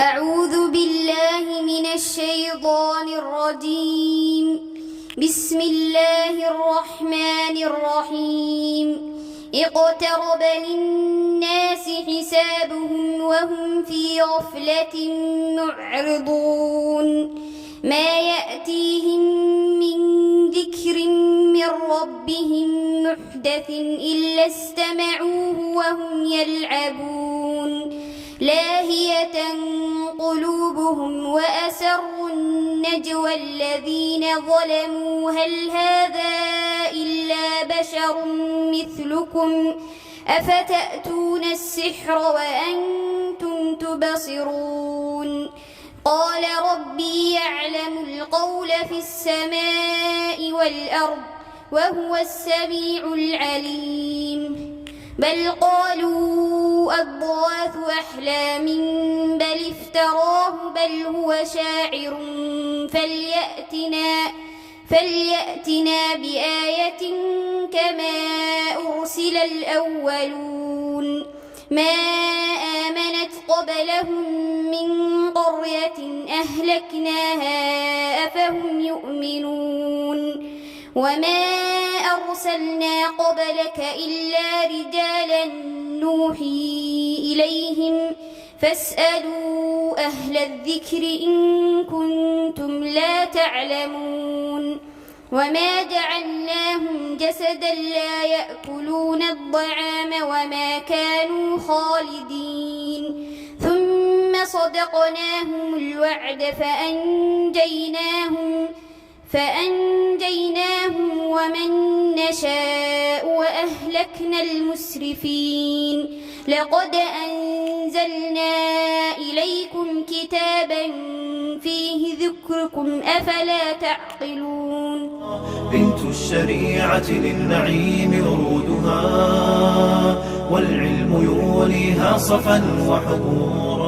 أعوذ بالله من الشيطان الرجيم. بسم الله الرحمن الرحيم. اقترب للناس حسابهم وهم في غفلة معرضون. ما يأتيهم من ذكر من ربهم محدث إلا استمعوه وهم يلعبون لاهية قلوبهم وأسروا النجوى الذين ظلموا هل هذا إلا بشر مثلكم أفتأتون السحر وأنتم تبصرون. قال ربي يعلم القول في السماء والأرض وهو السميع العليم. بل قالوا أضغاث أحلام بل افتراه بل هو شاعر فليأتنا بآية كما أرسل الأولون. ما آمنت قبلهم من قرية أهلكناها أفهم يؤمنون. وما أرسلنا قبلك إلا رجالا نوحي إليهم فاسألوا أهل الذكر إن كنتم لا تعلمون. وما جعلناهم جسدا لا يأكلون الطعام وما كانوا خالدين. ثم صدقناهم الوعد فأنجيناهم ومن نشاء وأهلكنا المسرفين. لقد أنزلنا إليكم كتابا فيه ذكركم أفلا تعقلون. بنت الشريعة للنعيم ورودها والعلم يوليها صفا وحضورا.